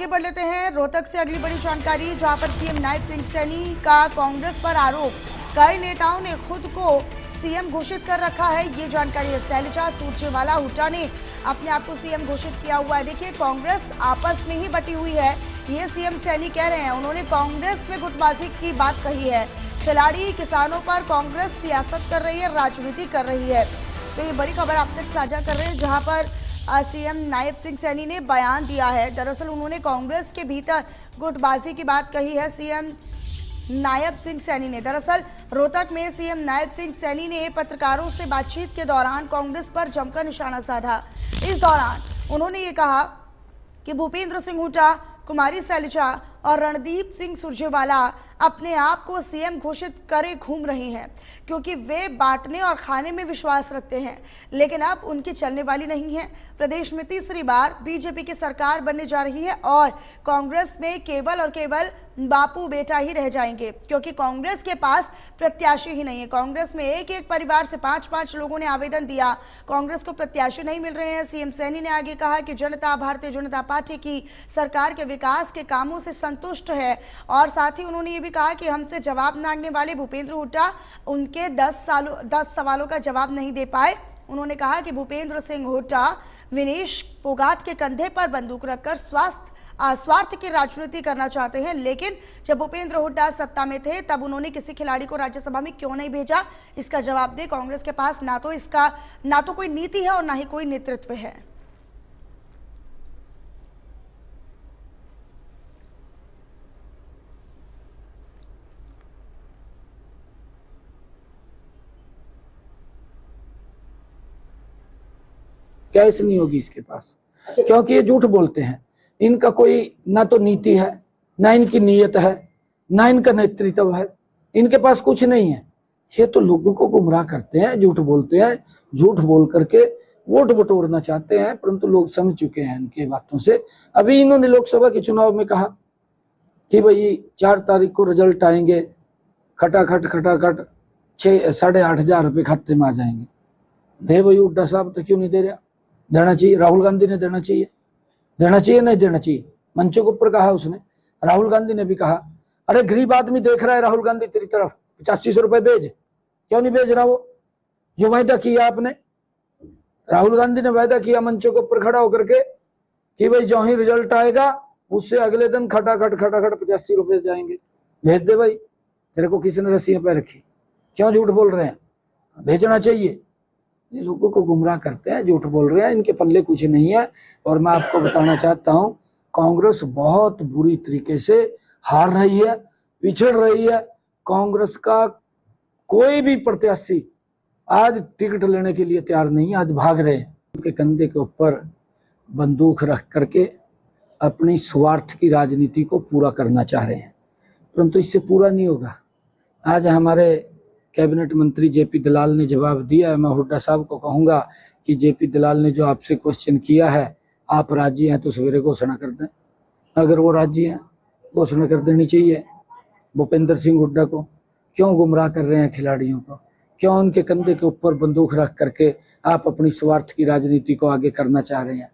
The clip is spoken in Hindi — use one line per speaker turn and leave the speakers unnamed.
आगे बढ़ लेते हैं रोहतक से अगली बड़ी जानकारी, जहां पर सीएम नायब सिंह सैनी का कांग्रेस पर आरोप। कई नेताओं ने खुद को सीएम घोषित कर रखा है, ये जानकारी है। शैलजा सुरजेवाला हुड्डा ने अपने आप को सीएम घोषित किया हुआ है। देखिए, कांग्रेस आपस में ही बटी हुई है, ये सीएम सैनी कह रहे हैं। उन्होंने कांग्रेस में गुटबाजी की बात कही है। खिलाड़ी किसानों पर कांग्रेस सियासत कर रही है, राजनीति कर रही है। तो ये बड़ी खबर आप तक साझा कर रहे हैं, जहां पर सीएम नायब सिंह सैनी ने बयान दिया है। दरअसल उन्होंने कांग्रेस के भीतर गुटबाजी की बात कही है सीएम नायब सिंह सैनी ने। दरअसल रोहतक में सीएम नायब सिंह सैनी ने पत्रकारों से बातचीत के दौरान कांग्रेस पर जमकर निशाना साधा। इस दौरान उन्होंने ये कहा कि भूपेंद्र सिंह हुड्डा, कुमारी शैलजा और रणदीप सिंह सुरजेवाला अपने आप को सीएम घोषित करे घूम रहे हैं, क्योंकि वे बांटने और खाने में विश्वास रखते हैं, लेकिन अब उनकी चलने वाली नहीं है। प्रदेश में तीसरी बार बीजेपी की सरकार बनने जा रही है और कांग्रेस में केवल और केवल बापू बेटा ही रह जाएंगे, क्योंकि कांग्रेस के पास प्रत्याशी ही नहीं है। कांग्रेस में एक एक परिवार से 5-5 लोगों ने आवेदन दिया, कांग्रेस को प्रत्याशी नहीं मिल रहे हैं। सीएम सैनी ने आगे कहा कि जनता भारतीय जनता पार्टी की सरकार के विकास के कामों से संतुष्ट है, और साथ ही उन्होंने ये भी कहा कि हमसे जवाब मांगने वाले भूपेंद्र हुड्डा उनके 10 सवालों का जवाब नहीं दे पाए। उन्होंने कहा कि भूपेंद्र सिंह हुड्डा विनेश फोगाट के कंधे पर बंदूक रखकर स्वार्थ की राजनीति करना चाहते हैं, लेकिन जब भूपेंद्र हुड्डा सत्ता में थे तब उन्होंने किसी खिलाड़ी को राज्यसभा में क्यों नहीं भेजा, इसका जवाब दे। कांग्रेस के पास ना तो कोई नीति है और ना ही कोई नेतृत्व है।
कैस नहीं होगी इसके पास, क्योंकि ये झूठ बोलते हैं। इनका कोई ना तो नीति है, ना इनकी नीयत है, ना इनका नेतृत्व है, इनके पास कुछ नहीं है। ये तो लोगों को गुमराह करते हैं, झूठ बोलते हैं, झूठ बोल करके वोट बटोरना चाहते हैं, परंतु लोग समझ चुके हैं इनके बातों से। अभी इन्होंने लोकसभा के चुनाव में कहा कि भाई 4 तारीख को रिजल्ट आएंगे, खटाखट 8,500 रुपये खाते में आ जाएंगे। दे भाई, हुड्डा साहब तो क्यों नहीं दे रहा? देना चाहिए, राहुल गांधी ने देना चाहिए, नहीं देना चाहिए। मंचों के ऊपर कहा उसने। राहुल गांधी ने भी कहा, अरे गरीब आदमी देख रहा है राहुल गांधी तेरी तरफ, 8500 रुपए भेज, क्यों नहीं भेज रहा? वो जो वायदा किया आपने, राहुल गांधी ने वायदा किया मंचों के ऊपर खड़ा होकर के कि भाई जो ही रिजल्ट आएगा उससे अगले दिन खटाखट 85 रुपए जाएंगे। भेज दे भाई, तेरे को किसी ने रस्सियां पे रखी, क्यों झूठ बोल रहे हैं? भेजना चाहिए। ये लोगों को गुमराह करते हैं, झूठ बोल रहे हैं, इनके पल्ले कुछ नहीं है। और मैं आपको बताना चाहता हूं, कांग्रेस बहुत बुरी तरीके से हार रही है, पिछड़ रही है। कांग्रेस का कोई भी प्रत्याशी आज टिकट लेने के लिए तैयार नहीं है, आज भाग रहे हैं। उनके कंधे के ऊपर बंदूक रख करके अपनी स्वार्थ की राजनीति को पूरा करना चाह रहे हैं, परंतु इससे पूरा नहीं होगा। आज हमारे कैबिनेट मंत्री जेपी दलाल ने जवाब दिया है। मैं हुड्डा साहब को कहूंगा कि जेपी दलाल ने जो आपसे क्वेश्चन किया है, आप राजी हैं तो सवेरे घोषणा कर दें। अगर वो राजी हैं, घोषणा कर देनी चाहिए। भूपेंद्र सिंह हुड्डा को क्यों गुमराह कर रहे हैं खिलाड़ियों को? क्यों उनके कंधे के ऊपर बंदूक रख करके आप अपनी स्वार्थ की राजनीति को आगे करना चाह रहे हैं?